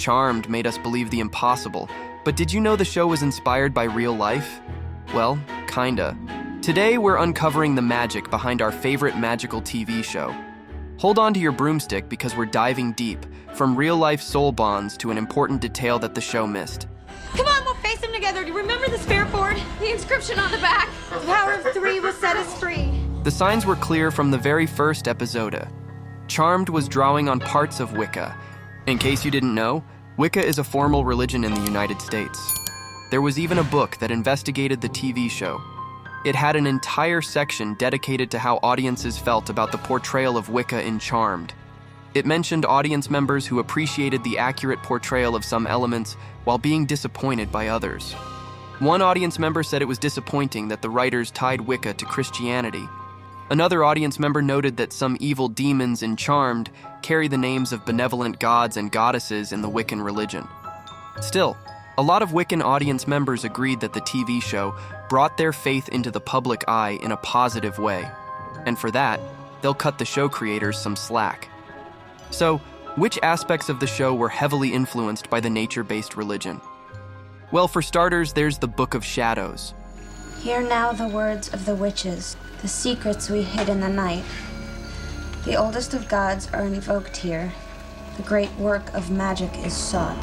Charmed made us believe the impossible, but did you know the show was inspired by real life? Well, kinda. Today, we're uncovering the magic behind our favorite magical TV show. Hold on to your broomstick because we're diving deep, from real-life soul bonds to an important detail that the show missed. Come on, we'll face them together. Do you remember the spare board? The inscription on the back. The power of 3 will set us free. The signs were clear from the very first episode. Charmed was drawing on parts of Wicca. In case you didn't know, Wicca is a formal religion in the United States. There was even a book that investigated the TV show. It had an entire section dedicated to how audiences felt about the portrayal of Wicca in Charmed. It mentioned audience members who appreciated the accurate portrayal of some elements while being disappointed by others. One audience member said it was disappointing that the writers tied Wicca to Christianity. Another audience member noted that some evil demons in Charmed carry the names of benevolent gods and goddesses in the Wiccan religion. Still, a lot of Wiccan audience members agreed that the TV show brought their faith into the public eye in a positive way. And for that, they'll cut the show creators some slack. So, which aspects of the show were heavily influenced by the nature-based religion? Well, for starters, there's the Book of Shadows. Hear now the words of the witches, the secrets we hid in the night. The oldest of gods are invoked here. The great work of magic is sought.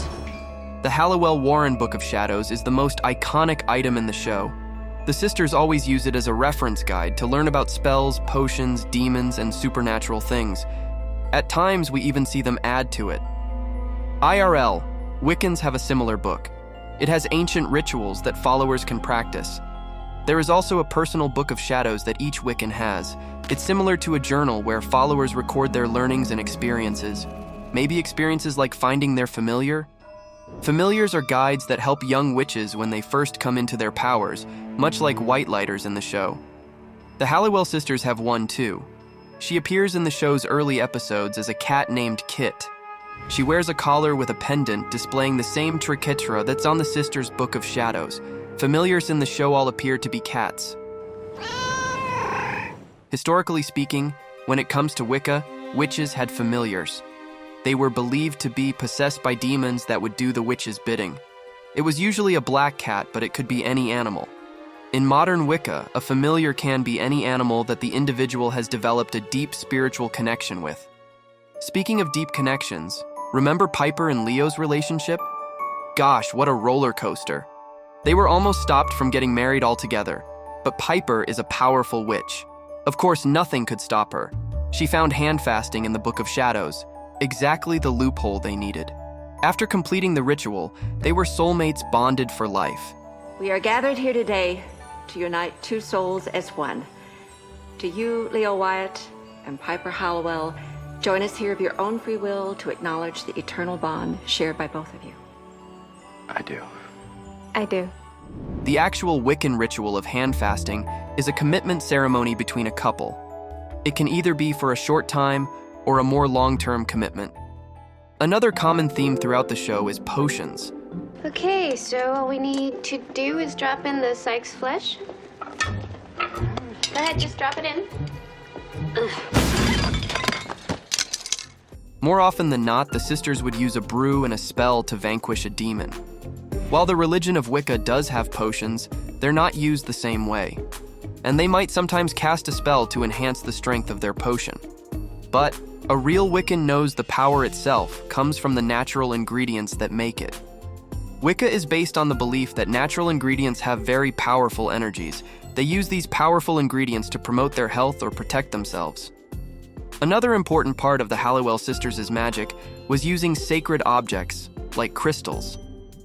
The Halliwell Warren Book of Shadows is the most iconic item in the show. The sisters always use it as a reference guide to learn about spells, potions, demons, and supernatural things. At times, we even see them add to it. IRL, Wiccans have a similar book. It has ancient rituals that followers can practice. There is also a personal Book of Shadows that each Wiccan has. It's similar to a journal where followers record their learnings and experiences. Maybe experiences like finding their familiar? Familiars are guides that help young witches when they first come into their powers, much like white lighters in the show. The Halliwell sisters have one too. She appears in the show's early episodes as a cat named Kit. She wears a collar with a pendant displaying the same triquetra that's on the sisters' Book of Shadows. Familiars in the show all appear to be cats. Historically speaking, when it comes to Wicca, witches had familiars. They were believed to be possessed by demons that would do the witch's bidding. It was usually a black cat, but it could be any animal. In modern Wicca, a familiar can be any animal that the individual has developed a deep spiritual connection with. Speaking of deep connections, remember Piper and Leo's relationship? Gosh, what a roller coaster. They were almost stopped from getting married altogether, but Piper is a powerful witch. Of course, nothing could stop her. She found hand fasting in the Book of Shadows, exactly the loophole they needed. After completing the ritual, they were soulmates bonded for life. We are gathered here today to unite two souls as one. To you, Leo Wyatt and Piper Halliwell, join us here of your own free will to acknowledge the eternal bond shared by both of you. I do. I do. The actual Wiccan ritual of hand fasting is a commitment ceremony between a couple. It can either be for a short time or a more long-term commitment. Another common theme throughout the show is potions. Okay, so all we need to do is drop in the Sykes flesh. Go ahead, just drop it in. More often than not, the sisters would use a brew and a spell to vanquish a demon. While the religion of Wicca does have potions, they're not used the same way. And they might sometimes cast a spell to enhance the strength of their potion. But a real Wiccan knows the power itself comes from the natural ingredients that make it. Wicca is based on the belief that natural ingredients have very powerful energies. They use these powerful ingredients to promote their health or protect themselves. Another important part of the Halliwell sisters' magic was using sacred objects, like crystals.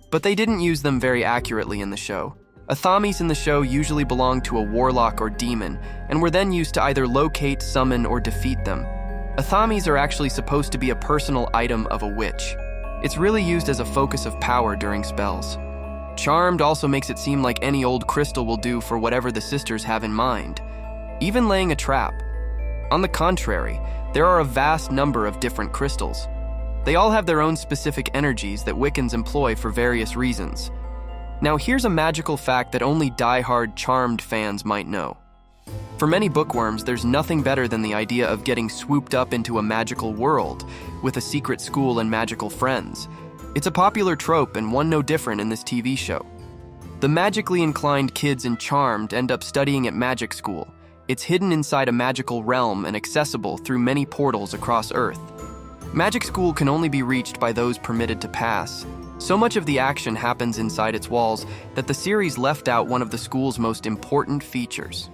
But they didn't use them very accurately in the show. Athamis in the show usually belonged to a warlock or demon, and were then used to either locate, summon, or defeat them. Athamis are actually supposed to be a personal item of a witch. It's really used as a focus of power during spells. Charmed also makes it seem like any old crystal will do for whatever the sisters have in mind, even laying a trap. On the contrary, there are a vast number of different crystals. They all have their own specific energies that Wiccans employ for various reasons. Now here's a magical fact that only die-hard Charmed fans might know. For many bookworms, there's nothing better than the idea of getting swooped up into a magical world with a secret school and magical friends. It's a popular trope and one no different in this TV show. The magically inclined kids in Charmed end up studying at magic school. It's hidden inside a magical realm and accessible through many portals across Earth. Magic school can only be reached by those permitted to pass. So much of the action happens inside its walls that the series left out one of the school's most important features.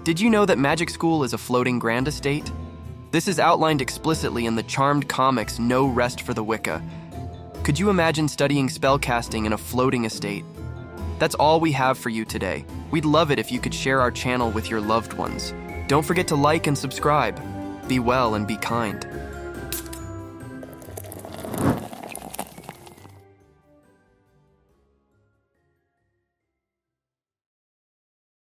Did you know that Magic School is a floating grand estate? This is outlined explicitly in the Charmed comics No Rest for the Wicca. Could you imagine studying spellcasting in a floating estate? That's all we have for you today. We'd love it if you could share our channel with your loved ones. Don't forget to like and subscribe. Be well and be kind.